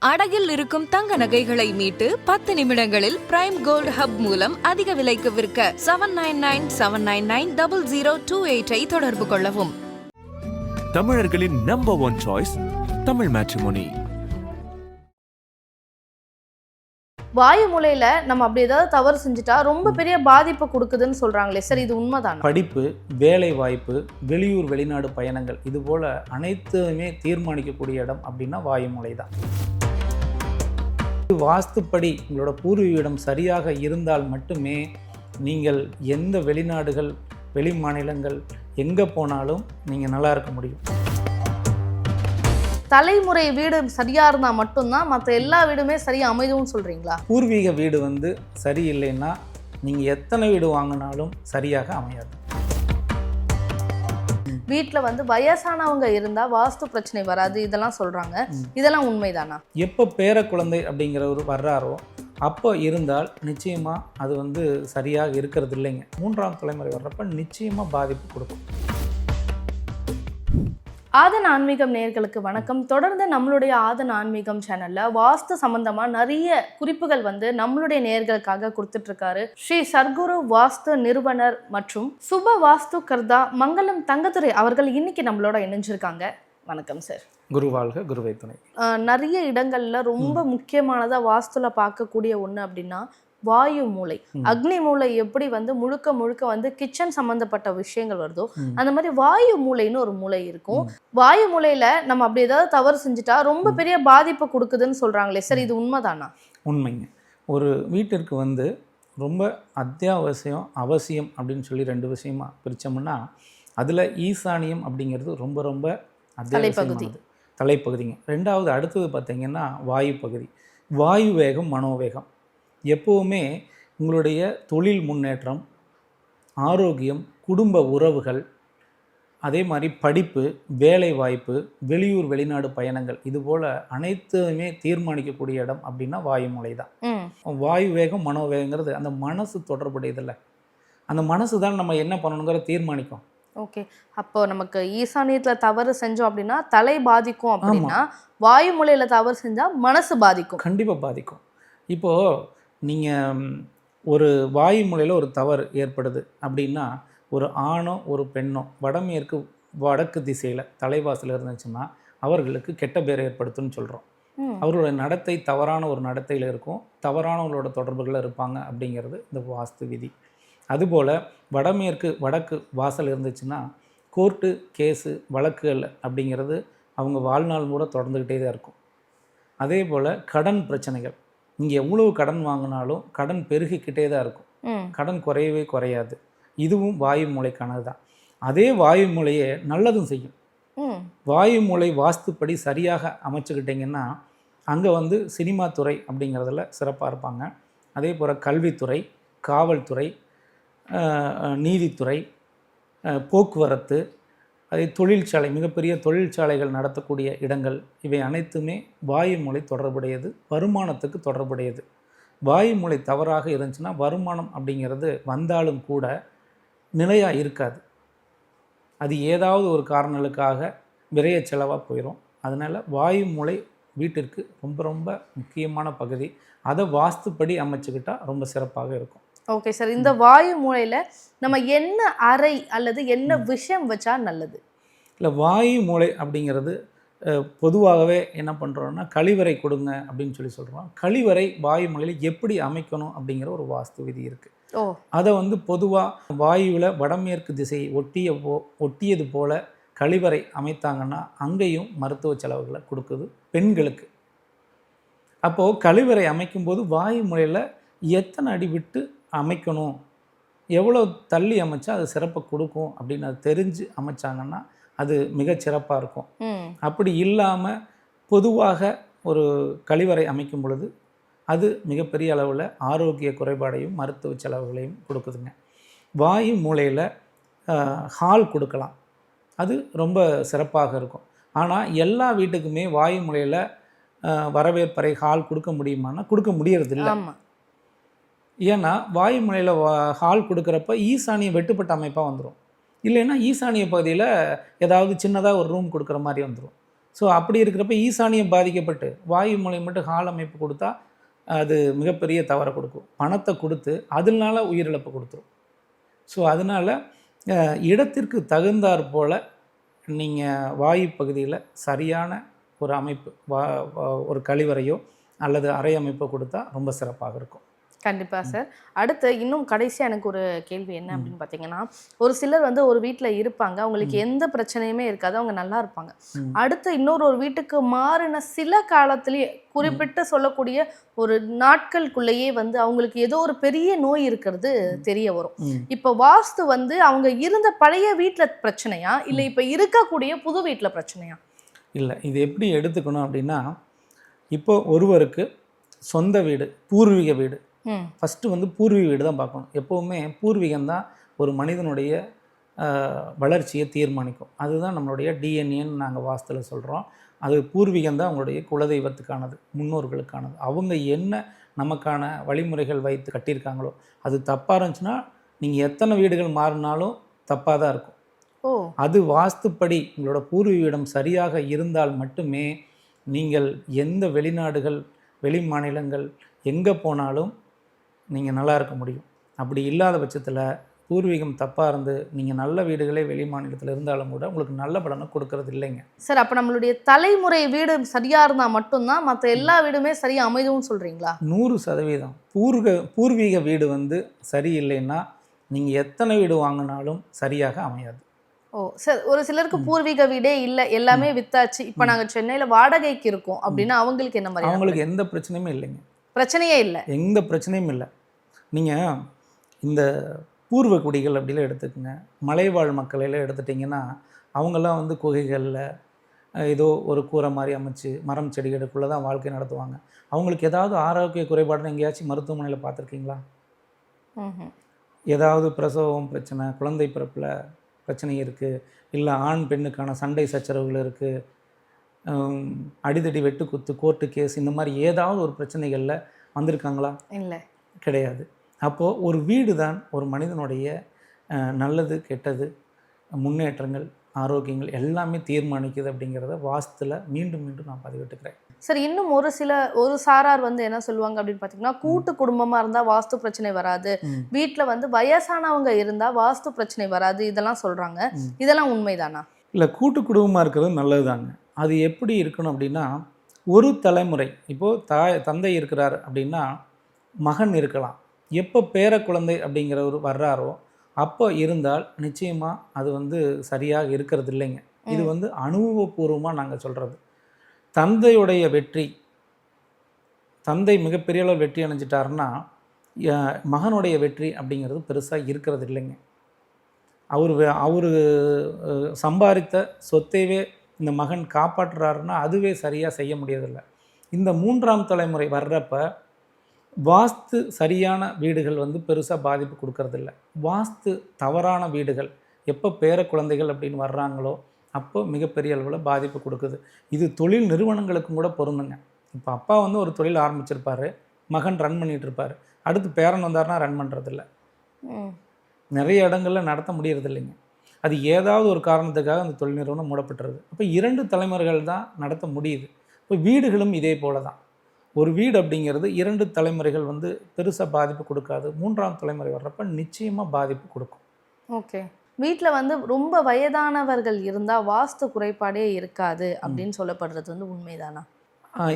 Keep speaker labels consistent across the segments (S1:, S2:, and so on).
S1: அடகில் இருக்கும் தங்க நகைகளை மீட்டு 10 நிமிடங்களில் பிரைம் கோல்ட் ஹப் மூலம் அதிக விலைக்கு விற்க 7997990028 தொடர்பு கொள்ளவும்.
S2: தமிழர்களின் நம்பர் 1 சாய்ஸ் தமிழ் மேட்ரிமோனி.
S3: வாயு மூலையில நம்ம அப்படி ஏதாவது தவறு செஞ்சுட்டா ரொம்ப பெரிய பாதிப்பு கொடுக்குதுன்னு சொல்றாங்களே சார், இது உண்மைதான்?
S4: படிப்பு, வேலை வாய்ப்பு, வெளியூர் வெளிநாடு பயணங்கள், இது போல அனைத்துமே தீர்மானிக்கக்கூடிய இடம் அப்படின்னா வாயு மூலை தான். வாஸ்துப்படி உங்களோட பூர்வீக இடம் சரியாக இருந்தால் மட்டுமே நீங்கள் எந்த வெளிநாடுகள் வெளி மாநிலங்கள் எங்கே போனாலும் நீங்கள் நல்லா இருக்க முடியும்.
S3: தலைமுறை வீடு சரியா இருந்தா மட்டும்தான் மற்ற எல்லா வீடுமே சரியா அமைதும்னு சொல்றீங்களா?
S4: பூர்வீக வீடு சரியில்லைன்னா நீங்கள் எத்தனை வீடு வாங்கினாலும் சரியாக அமையாது.
S3: வீட்டில் வயசானவங்க இருந்தால் வாஸ்து பிரச்சனை வராது இதெல்லாம் சொல்கிறாங்க, இதெல்லாம் உண்மைதானா?
S4: எப்போ பேர குழந்தை அப்படிங்கிறவர் வர்றாரோ அப்போ இருந்தால் நிச்சயமாக அது சரியாக இருக்கிறது இல்லைங்க. 3ஆம் தலைமுறை வர்றப்ப நிச்சயமாக பாதிப்பு கொடுக்கும்.
S3: ஆதன் ஆன்மீகம் நேயர்களுக்கு வணக்கம். தொடர்ந்து நம்மளுடைய ஆதன் ஆன்மீகம் சேனலில் வாஸ்து சம்பந்தமாக நிறைய குறிப்புகள் நம்மளுடைய நேயர்களுக்காக கொடுத்துட்ருக்காரு ஸ்ரீ சர்க்குரு வாஸ்து நிறுவனர் மற்றும் சுப வாஸ்து கர்தா மங்களம் தங்கத்துரை அவர்கள் இன்னைக்கு நம்மளோட இணைஞ்சிருக்காங்க. வணக்கம் சார்.
S4: குருவாழ்க, குருவை துணை.
S3: நிறைய இடங்களில் ரொம்ப முக்கியமானதாக வாஸ்துல பார்க்கக்கூடிய ஒன்று அப்படின்னா வாயு மூலை. அக்னி மூலை எப்படி முழுக்க முழுக்க கிச்சன் சம்பந்தப்பட்ட விஷயங்கள் வருதோ அந்த மாதிரி வாயு மூலைன்னு ஒரு மூலை இருக்கும். வாயு மூலையில நம்ம அப்படி ஏதாவது தவறு செஞ்சுட்டா ரொம்ப பெரிய பாதிப்பு கொடுக்குதுன்னு சொல்றாங்களே சார், இது உண்மைதானா?
S4: உண்மைங்க. ஒரு வீட்டிற்கு ரொம்ப அத்தியாவசியம் அவசியம் அப்படின்னு சொல்லி 2 விஷயமா பிரித்தோம்னா அதில் ஈசானியம் அப்படிங்கிறது ரொம்ப ரொம்ப அத்தியாவசியமானது, தலைப்பகுதிங்க. 2வது அடுத்தது பார்த்திங்கன்னா வாயு பகுதி. வாயு வேகம், மனோவேகம். எப்போவுமே உங்களுடைய தொழில் முன்னேற்றம், ஆரோக்கியம், குடும்ப உறவுகள், அதே மாதிரி படிப்பு, வேலை வாய்ப்பு, வெளியூர் வெளிநாடு பயணங்கள், இது போல் அனைத்துமே தீர்மானிக்கக்கூடிய இடம் அப்படின்னா வாயு மூலை தான். வாயு வேகம், மனோவேகங்கிறது அந்த மனசு தொடர்புடையதில்லை. அந்த மனசு தான் நம்ம என்ன பண்ணணுங்கிற தீர்மானிக்கும்.
S3: ஓகே, அப்போ நமக்கு ஈசானியத்தில் தவறு செஞ்சோம் அப்படின்னா தலை பாதிக்கும், அப்படின்னா வாயு மூலையில் தவறு செஞ்சால் மனசு பாதிக்கும்.
S4: கண்டிப்பாக பாதிக்கும். இப்போது நீங்கள் ஒரு வாயு மூலையில் ஒரு தவறு ஏற்படுது அப்படின்னா ஒரு ஆணோ ஒரு பெண்ணோ வடமேற்கு வடக்கு திசையில் தலைவாசல் இருந்துச்சுன்னா அவர்களுக்கு கெட்ட பேரை ஏற்படுத்தும்னு சொல்கிறோம். அவரோட நடத்தை தவறான ஒரு நடத்தையில் இருக்கும், தவறானவங்களோட தொடர்புகளில் இருப்பாங்க அப்படிங்கிறது இந்த வாஸ்து விதி. அதுபோல் வடமேற்கு வடக்கு வாசல் இருந்துச்சுன்னா கோர்ட்டு கேஸு வழக்குகள் அப்படிங்கிறது அவங்க வாழ்நாள் கூட தொடர்ந்துக்கிட்டே தான் இருக்கும். அதே போல் கடன் பிரச்சனைகள், நீங்கள் எவ்வளவு கடன் வாங்கினாலும் கடன் பெருகிக்கிட்டே தான் இருக்கும், கடன் குறையவே குறையாது. இதுவும் வாயு மூலைக்கானது தான். அதே வாயு மூலையை நல்லதும் செய்யும். வாயு மூலை வாஸ்துப்படி சரியாக அமைச்சுக்கிட்டிங்கன்னா அங்கே சினிமா துறை அப்படிங்கிறதுல சிறப்பாக இருப்பாங்க. அதே போல் கல்வித்துறை, காவல்துறை, நீதித்துறை, போக்குவரத்து, அதே தொழிற்சாலை, மிகப்பெரிய தொழிற்சாலைகள் நடத்தக்கூடிய இடங்கள், இவை அனைத்துமே வாயு மூலை தொடர்புடையது, வருமானத்துக்கு தொடர்புடையது. வாயு மூலை தவறாக இருந்துச்சுன்னா வருமானம் அப்படிங்கிறது வந்தாலும் கூட நிலையாக இருக்காது. அது ஏதாவது ஒரு காரணங்களுக்காக விரைய செலவாக போயிடும். அதனால் வாயு மூலை வீட்டிற்கு ரொம்ப ரொம்ப முக்கியமான பகுதி. அதை வாஸ்துப்படி அமைச்சுக்கிட்டால் ரொம்ப சிறப்பாக இருக்கும்.
S3: ஓகே சார், இந்த வாயு மூலையில் நம்ம என்ன அறை அல்லது என்ன விஷயம் வச்சா நல்லது?
S4: இல்லை, வாயு மூலை அப்படிங்கிறது பொதுவாகவே என்ன பண்ணுறோன்னா கழிவறை கொடுங்க அப்படின்னு சொல்கிறோம். கழிவறை வாயு மூலையில் எப்படி அமைக்கணும் அப்படிங்கிற ஒரு வாஸ்து விதி இருக்குது. அதை பொதுவாக வாயுவில் வடமேற்கு திசையை ஒட்டியது போல் கழிவறை அமைத்தாங்கன்னா அங்கேயும் மருத்துவ செலவுகளை கொடுக்குது பெண்களுக்கு. அப்போது கழிவறை அமைக்கும்போது வாயு மூலையில் எத்தனை அடி விட்டு அமைக்கணும், எவ்வளோ தள்ளி அமைச்சா அது சிறப்பை கொடுக்கும் அப்படின்னு அது தெரிஞ்சு அமைச்சாங்கன்னா அது மிகச்சிறப்பாக இருக்கும். அப்படி இல்லாமல் பொதுவாக ஒரு கழிவறை அமைக்கும் பொழுது அது மிகப்பெரிய அளவில் ஆரோக்கிய குறைபாடையும் மருத்துவ செலவுகளையும் கொடுக்குதுங்க. வாயு மூலையில் ஹால் கொடுக்கலாம், அது ரொம்ப சிறப்பாக இருக்கும். ஆனால் எல்லா வீட்டுக்குமே வாயு மூலையில் வரவேற்பறை ஹால் கொடுக்க முடியுமானா கொடுக்க முடியறதில்லை. ஏன்னா வாயு மூலையில் ஹால் கொடுக்குறப்ப ஈசானிய வெட்டுப்பட்ட அமைப்பாக வந்துடும். இல்லைன்னா ஈசானிய பகுதியில் ஏதாவது சின்னதாக ஒரு ரூம் கொடுக்குற மாதிரி வந்துடும். ஸோ அப்படி இருக்கிறப்ப ஈசானியம் பாதிக்கப்பட்டு வாயு மூலை மட்டும் ஹால் அமைப்பு கொடுத்தா அது மிகப்பெரிய தவறை கொடுக்கும். பணத்தை கொடுத்து அதனால உயிரிழப்பு கொடுத்துரும். ஸோ அதனால் இடத்திற்கு தகுந்தாற் போல் நீங்கள் வாயு பகுதியில் சரியான ஒரு அமைப்பு ஒரு கழிவறையோ அல்லது அறை அமைப்போ கொடுத்தா ரொம்ப சிறப்பாக இருக்கும்.
S3: கண்டிப்பா சார். அடுத்து இன்னும் கடைசியா எனக்கு ஒரு கேள்வி என்ன அப்படின்னு பார்த்தீங்கன்னா, ஒரு சிலர் வந்து ஒரு வீட்ல இருப்பாங்க. அவங்களுக்கு எந்த பிரச்சனையுமே இருக்காது. அவங்க நல்லா இருப்பாங்க. அடுத்து ஒரு வீட்டுக்கு மாறின சில காலத்திலேயே குறிப்பிட்டு சொல்லக்கூடிய ஒரு நாட்களுக்குள்ளேயே வந்து அவங்களுக்கு ஏதோ ஒரு பெரிய நோய் இருக்கிறது தெரிய வரும். இப்ப வாஸ்து வந்து அவங்க இருந்த பழைய வீட்ல பிரச்சனையா, இல்ல இப்ப இருக்கக்கூடிய புது வீட்ல பிரச்சனையா?
S4: இல்லை, இது எப்படி எடுத்துக்கணும் அப்படின்னா, இப்போ ஒருவருக்கு சொந்த வீடு, பூர்வீக வீடு, ஃபஸ்ட்டு வந்து பூர்வீக வீடு தான் பார்க்கணும். எப்போவுமே பூர்வீகம்தான் ஒரு மனிதனுடைய வளர்ச்சியை தீர்மானிக்கும். அதுதான் நம்மளுடைய டிஎன்ஏன்னு நாங்கள் வாஸ்துவில் சொல்கிறோம். அது பூர்வீகம்தான் அவங்களுடைய குலதெய்வத்துக்கானது, முன்னோர்களுக்கானது. அவங்க என்ன நமக்கான வழிமுறைகள் வைத்து கட்டியிருக்காங்களோ அது தப்பாக இருந்துச்சுன்னா நீங்கள் எத்தனை வீடுகள் மாறினாலும் தப்பாக தான் இருக்கும். அது வாஸ்துப்படி உங்களோட பூர்வீக இடம் சரியாக இருந்தால் மட்டுமே நீங்கள் எந்த வெளிநாடுகள், வெளி மாநிலங்கள் எங்கே போனாலும் நீங்கள் நல்லா இருக்க முடியும். அப்படி இல்லாத பட்சத்தில் பூர்வீகம் தப்பாக இருந்து நீங்கள் நல்ல வீடுகளே வெளி மாநிலத்தில் இருந்தாலும் கூட உங்களுக்கு நல்ல பலனை கொடுக்கறது இல்லைங்க
S3: சார். அப்போ நம்மளுடைய தலைமுறை வீடு சரியாக இருந்தால் மட்டும்தான் மற்ற எல்லா வீடுமே சரியாக அமைதும்னு சொல்கிறீங்களா?
S4: 100%. பூர்வீக வீடு வந்து சரியில்லைன்னா நீங்கள் எத்தனை வீடு வாங்கினாலும் சரியாக அமையாது.
S3: சார், ஒரு சிலருக்கு பூர்வீக வீடே இல்லை, எல்லாமே வித்தாச்சு, இப்போ நாங்கள் சென்னையில் வாடகைக்கு இருக்கோம் அப்படின்னா அவங்களுக்கு என்ன மாதிரி?
S4: அவங்களுக்கு எந்த பிரச்சனையுமே இல்லைங்க.
S3: பிரச்சனையே இல்லை,
S4: எந்த பிரச்சனையும் இல்லை. நீங்கள் இந்த பூர்வ குடிகள் அப்படிலாம் எடுத்துக்கோங்க, மலைவாழ் மக்களையெல்லாம் எடுத்துட்டிங்கன்னா அவங்கெல்லாம் வந்து குகைகளில் ஏதோ ஒரு கூரை மாதிரி அமைச்சு மரம் செடிகளுக்குள்ளே தான் வாழ்க்கை நடத்துவாங்க. அவங்களுக்கு ஏதாவது ஆரோக்கிய குறைபாடுன்னு எங்கேயாச்சும் மருத்துவமனையில் பார்த்துருக்கீங்களா? ஏதாவது பிரசவம் பிரச்சனை, குழந்தை பிறப்பில் பிரச்சனை இருக்குது, இல்லை ஆண் பெண்ணுக்கான சண்டை சச்சரவுகள் இருக்குது, அடிதடி வெட்டு குத்து கோர்ட்டு கேஸ், இந்த மாதிரி ஏதாவது ஒரு பிரச்சனைகளில் வந்திருக்காங்களா?
S3: இல்லை,
S4: கிடையாது. அப்போது ஒரு வீடு தான் ஒரு மனிதனுடைய நல்லது கெட்டது, முன்னேற்றங்கள், ஆரோக்கியங்கள் எல்லாமே தீர்மானிக்குது அப்படிங்கிறத வாஸ்துல மீண்டும் மீண்டும் நான் பதிவிட்டுக்கிறேன்.
S3: சரி, இன்னும் ஒரு சாரார் வந்து என்ன சொல்லுவாங்க அப்படின்னு பார்த்தீங்கன்னா, கூட்டு குடும்பமாக இருந்தால் வாஸ்து பிரச்சனை வராது, வீட்டில் வந்து வயசானவங்க இருந்தால் வாஸ்து பிரச்சனை வராது, இதெல்லாம் சொல்கிறாங்க. இதெல்லாம் உண்மைதானா?
S4: இல்லை, கூட்டு குடும்பமாக இருக்கிறது நல்லது தாங்க. அது எப்படி இருக்கணும் அப்படின்னா, ஒரு தலைமுறை, இப்போது தந்தை இருக்கிறார் அப்படின்னா மகன் இருக்கலாம். எப்போ பேர குழந்தை அப்படிங்கிறவர் வர்றாரோ அப்போ இருந்தால் நிச்சயமாக அது வந்து சரியாக இருக்கிறது இல்லைங்க. இது வந்து அனுபவபூர்வமாக நாங்கள் சொல்கிறது. தந்தையுடைய வெற்றி, தந்தை மிகப்பெரிய அளவு வெற்றி அடைஞ்சிட்டாருன்னா மகனுடைய வெற்றி அப்படிங்கிறது பெருசாக இருக்கிறது இல்லைங்க. அவர் சம்பாதித்த சொத்தையே இந்த மகன் காப்பாற்றுறாருன்னா அதுவே சரியாக செய்ய முடியறதில்லை. இந்த 3ஆம் தலைமுறை வர்றப்ப வாஸ்து சரியான வீடுகள் வந்து பெருசாக பாதிப்பு கொடுக்கறதில்ல. வாஸ்து தவறான வீடுகள் எப்போ பேர குழந்தைகள் அப்படின்னு வர்றாங்களோ அப்போ மிகப்பெரிய அளவில் பாதிப்பு கொடுக்குது. இது தொழில் நிறுவனங்களுக்கும் கூட பொருந்துங்க. இப்போ அப்பா வந்து ஒரு தொழில் ஆரம்பிச்சிருப்பார், மகன் ரன் பண்ணிகிட்டு இருப்பார், அடுத்து பேரன் வந்தார்னா ரன் பண்ணுறதில்ல. நிறைய இடங்களில் நடத்த முடியறது இல்லைங்க. அது ஏதாவது ஒரு காரணத்துக்காக அந்த தொழில் நிறுவனம் மூடப்பட்டுருது. அப்போ 2 தலைமுறைகள் தான் நடத்த முடியுது. இப்போ வீடுகளும் இதே போல தான். ஒரு வீடு அப்படிங்கிறது 2 தலைமுறைகள் வந்து பெருசாக பாதிப்பு கொடுக்காது. 3ஆம் தலைமுறை வர்றப்ப நிச்சயமாக பாதிப்பு கொடுக்கும்.
S3: ஓகே. வீட்டில் வந்து ரொம்ப வயதானவர்கள் இருந்தால் வாஸ்து குறைபாடே இருக்காது அப்படின்னு சொல்லப்படுறது வந்து உண்மைதானா?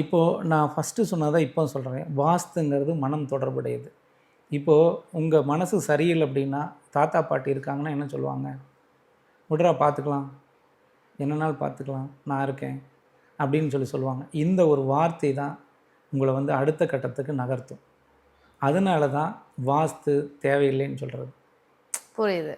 S4: இப்போது நான் ஃபஸ்ட்டு சொன்னதை இப்போ சொல்கிறேன். வாஸ்துங்கிறது மனம் தொடர்புடையது. இப்போது உங்கள் மனசு சரியில்லை அப்படின்னா தாத்தா பாட்டி இருக்காங்கன்னா என்ன சொல்லுவாங்க? விட்றா பார்த்துக்கலாம், என்னன்னாலும் பார்த்துக்கலாம், நான் இருக்கேன் அப்படின்னு சொல்லுவாங்க. இந்த ஒரு வார்த்தை தான் உங்களை வந்து அடுத்த கட்டத்துக்கு நகர்த்தும். அதனால தான் வாஸ்து தேவையில்லைன்னு சொல்கிறது.
S3: புரியுது.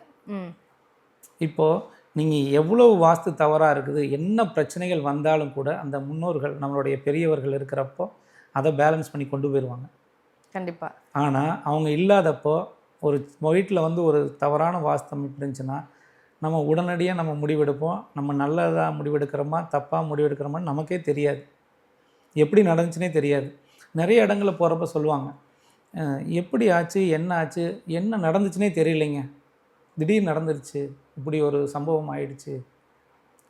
S4: இப்போது நீங்கள் எவ்வளோ வாஸ்து தவறாக இருக்குது, என்ன பிரச்சனைகள் வந்தாலும் கூட அந்த முன்னோர்கள் நம்மளுடைய பெரியவர்கள் இருக்கிறப்போ அதை பேலன்ஸ் பண்ணி கொண்டு போயிடுவாங்க.
S3: கண்டிப்பாக.
S4: ஆனால் அவங்க இல்லாதப்போ ஒரு வீட்டில் வந்து ஒரு தவறான வாஸ்து அமைப்பு இருந்துச்சுன்னா நம்ம உடனடியாக நம்ம முடிவெடுப்போம். நம்ம நல்லதாக முடிவெடுக்கிறோமா தப்பாக முடிவெடுக்கிறோமான்னு நமக்கே தெரியாது, எப்படி நடந்துச்சுனே தெரியாது. நிறைய இடங்களில் போகிறப்ப சொல்லுவாங்க, எப்படி ஆச்சு, என்ன ஆச்சு, என்ன நடந்துச்சுனே தெரியலைங்க, திடீர்னு நடந்துருச்சு, இப்படி ஒரு சம்பவம் ஆயிடுச்சு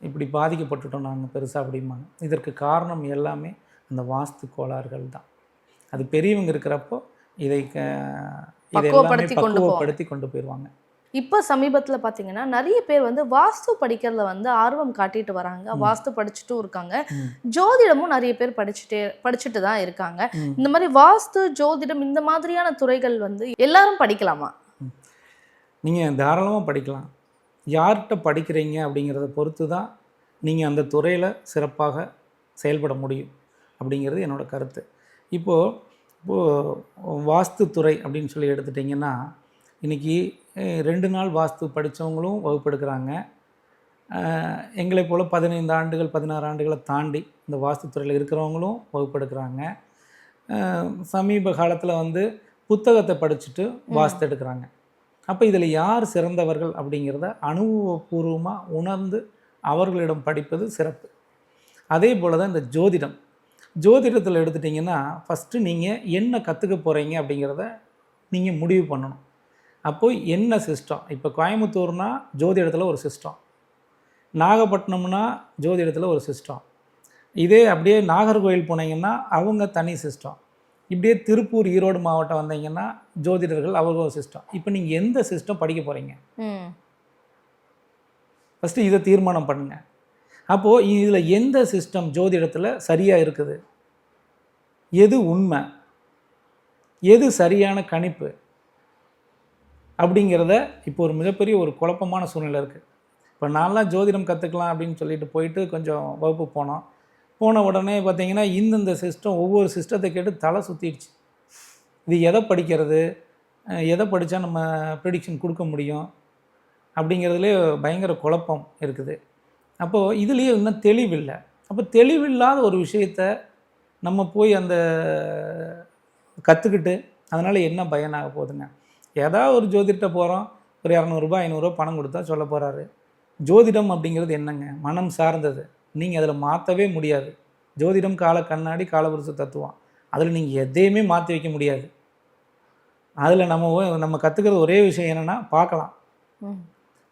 S4: இப்படி பாதிக்கப்பட்டுட்டோம் நாங்கள் பெருசாக அப்படிம்பாங்க. இதற்கு காரணம் எல்லாமே அந்த வாஸ்து கோளாறுகள் தான். அது பெரியவங்க இருக்கிறப்போ இதை பக்குவப்படுத்தி கொண்டு போயிடுவாங்க.
S3: இப்போ சமீபத்தில் பார்த்தீங்கன்னா நிறைய பேர் வந்து வாஸ்து படிக்கிறதுல வந்து ஆர்வம் காட்டிட்டு வராங்க, வாஸ்து படிச்சுட்டும் இருக்காங்க, ஜோதிடமும் நிறைய பேர் படிச்சுட்டு தான் இருக்காங்க. இந்த மாதிரி வாஸ்து ஜோதிடம் இந்த மாதிரியான துறைகள் வந்து எல்லாரும் படிக்கலாமா?
S4: நீங்கள் தாராளமாக படிக்கலாம். யார்கிட்ட படிக்கிறீங்க அப்படிங்கிறத பொறுத்து தான் நீங்கள் அந்த துறையில் சிறப்பாக செயல்பட முடியும் அப்படிங்கிறது என்னோடய கருத்து. இப்போது வாஸ்துத்துறை அப்படின்னு சொல்லி எடுத்துட்டிங்கன்னா இன்றைக்கி 2 நாள் வாஸ்து படித்தவங்களும் வகுப்பெடுக்கிறாங்க. எங்களை போல் 15 ஆண்டுகள் 16 ஆண்டுகளை தாண்டி இந்த வாஸ்துத்துறையில் இருக்கிறவங்களும் வகுப்பெடுக்கிறாங்க. சமீப காலத்தில் வந்து புத்தகத்தை படிச்சுட்டு வாஸ்து எடுக்கிறாங்க. அப்போ இதில் யார் சிறந்தவர்கள் அப்படிங்கிறத அனுபவபூர்வமாக உணர்ந்து அவர்களிடம் படிப்பது சிறப்பு. அதே போல் தான் இந்த ஜோதிடத்தில் எடுத்துட்டிங்கன்னா ஃபஸ்ட்டு நீங்கள் என்ன கற்றுக்க போகிறீங்க அப்படிங்கிறத நீங்கள் முடிவு பண்ணணும். அப்போது என்ன சிஸ்டம், இப்போ கோயம்புத்தூர்னா ஜோதிடத்தில் ஒரு சிஸ்டம், நாகப்பட்டினம்னா ஜோதிடத்தில் ஒரு சிஸ்டம், இதே அப்படியே நாகர்கோவில் போனீங்கன்னா அவங்க தனி சிஸ்டம், இப்படியே திருப்பூர் ஈரோடு மாவட்டம் வந்தீங்கன்னா ஜோதிடர்கள் அவங்க ஒரு சிஸ்டம். இப்போ நீங்கள் எந்த சிஸ்டம் படிக்க போகிறீங்க ஃபஸ்ட்டு இதை தீர்மானம் பண்ணுங்கள். அப்போது இதில் எந்த சிஸ்டம் ஜோதிடத்தில் சரியாக இருக்குது, எது உண்மை, எது சரியான கணிப்பு அப்படிங்கிறத இப்போ ஒரு மிகப்பெரிய ஒரு குழப்பமான சூழ்நிலை இருக்குது. இப்போ நான்லாம் ஜோதிடம் கற்றுக்கலாம் அப்படின்னு சொல்லிட்டு போயிட்டு கொஞ்சம் வகுப்பு போன உடனே பார்த்திங்கன்னா இந்தந்த சிஸ்டம் ஒவ்வொரு சிஸ்டத்தை கேட்டு தலை சுற்றிடுச்சு. இது எதை படிக்கிறது, எதை படித்தா நம்ம ப்ரெடிக்ஷன் கொடுக்க முடியும் அப்படிங்கிறதுலே பயங்கர குழப்பம் இருக்குது. அப்போது இதுலேயே இன்னும் தெளிவில்லை. அப்போ தெளிவில்லாத ஒரு விஷயத்த நம்ம போய் அந்த கற்றுக்கிட்டு அதனால் என்ன பயனாக போகுதுங்க? ஏதாவது ஒரு ஜோதிடத்தை போகிறோம், ஒரு 200 500 பணம் கொடுத்தா சொல்ல போகிறாரு. ஜோதிடம் அப்படிங்கிறது என்னங்க? மனம் சார்ந்தது. நீங்கள் அதில் மாற்றவே முடியாது. ஜோதிடம் கால கண்ணாடி காலபுருஷ தத்துவம், அதில் நீங்கள் எதையுமே மாற்றி வைக்க முடியாது. அதில் நம்ம கற்றுக்கிறது ஒரே விஷயம் என்னென்னா பார்க்கலாம்.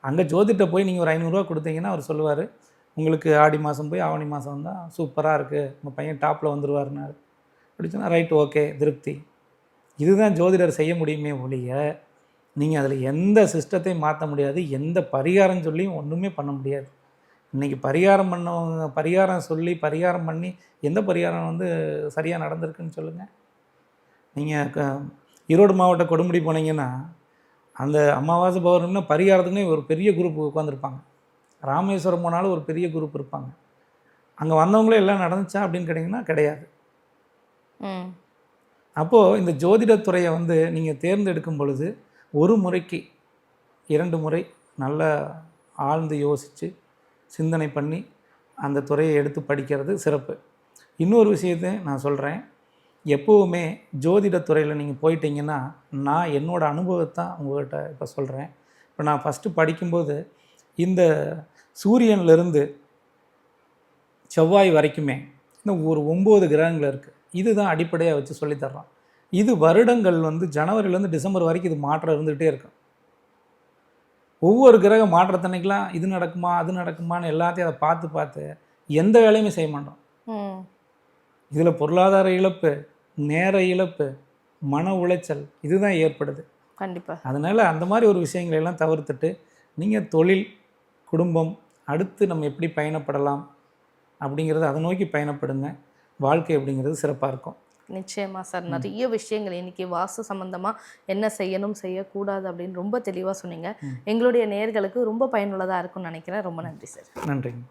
S4: அங்கே ஜோதிடத்தை போய் நீங்கள் ஒரு 500 கொடுத்தீங்கன்னா அவர் சொல்லுவார், உங்களுக்கு ஆடி மாதம் போய் ஆவணி மாதம் வந்தால் சூப்பராக இருக்குது, உங்கள் பையன் டாப்பில் வந்துடுவார்னாரு. அப்படி சொன்னால் ரைட், ஓகே, திருப்தி. இதுதான் ஜோதிடர் செய்ய முடியுமே ஒழிய நீங்கள் அதில் எந்த சிஸ்டத்தையும் மாற்ற முடியாது, எந்த பரிகாரம் சொல்லியும் ஒன்றுமே பண்ண முடியாது. இன்றைக்கி பரிகாரம் சொல்லி பரிகாரம் பண்ணி எந்த பரிகாரம் வந்து சரியாக நடந்திருக்குன்னு சொல்லுங்கள். நீங்கள் ஈரோடு மாவட்ட கொடுமுடி போனீங்கன்னா அந்த அமாவாசை பௌர்ணமினா பரிகாரத்துக்குன்னே ஒரு பெரிய குரூப் உட்காந்துருப்பாங்க. ராமேஸ்வரம் போனாலும் ஒரு பெரிய குரூப் இருப்பாங்க. அங்கே வந்தவங்களே எல்லாம் நடந்துச்சா அப்படின்னு கேட்டிங்கன்னா கிடையாது. அப்போது இந்த ஜோதிடத்துறையை வந்து நீங்கள் தேர்ந்தெடுக்கும் பொழுது ஒரு முறைக்கு 2 முறை நல்லா ஆழ்ந்து யோசித்து சிந்தனை பண்ணி அந்த துறையை எடுத்து படிக்கிறது சிறப்பு. இன்னொரு விஷயத்தை நான் சொல்கிறேன், எப்போவுமே ஜோதிடத்துறையில் நீங்கள் போயிட்டீங்கன்னா, நான் என்னோடய அனுபவத்தை உங்கள்கிட்ட இப்போ சொல்கிறேன். இப்போ நான் ஃபஸ்ட்டு படிக்கும்போது இந்த சூரியன்லேருந்து செவ்வாய் வரைக்குமே இன்னும் ஒரு 9 கிரகங்கள் இருக்குது. இதுதான் அடிப்படையாக வச்சு சொல்லித்தர்றோம். இது வருடங்கள் வந்து ஜனவரிலேருந்து டிசம்பர் வரைக்கும் இது மாற்றம் இருந்துகிட்டே இருக்கும். ஒவ்வொரு கிரக மாற்றத்தன்னைக்கெலாம் இது நடக்குமா அது நடக்குமான்னு எல்லாத்தையும் அதை பார்த்து எந்த வேலையுமே செய்ய மாட்டோம். இதில் பொருளாதார இழப்பு, நேர இழப்பு, மன உளைச்சல் இதுதான் ஏற்படுது.
S3: கண்டிப்பாக.
S4: அதனால் அந்த மாதிரி ஒரு விஷயங்களை எல்லாம் தவிர்த்துட்டு நீங்கள் தொழில், குடும்பம், அடுத்து நம்ம எப்படி பயணப்படலாம் அப்படிங்கிறது அதை நோக்கி பயணப்படுங்க. வாழ்க்கை அப்படிங்கிறது சிறப்பாக இருக்கும்.
S3: நிச்சயமாக சார், நிறைய விஷயங்கள் இன்றைக்கி வாஸ்து சம்மந்தமாக என்ன செய்யணும் செய்யக்கூடாது அப்படின்னு ரொம்ப தெளிவாக சொன்னீங்க. எங்களுடைய நேயர்களுக்கு ரொம்ப பயனுள்ளதாக இருக்கும்னு நினைக்கிறேன். ரொம்ப நன்றி சார்.
S4: நன்றிங்க.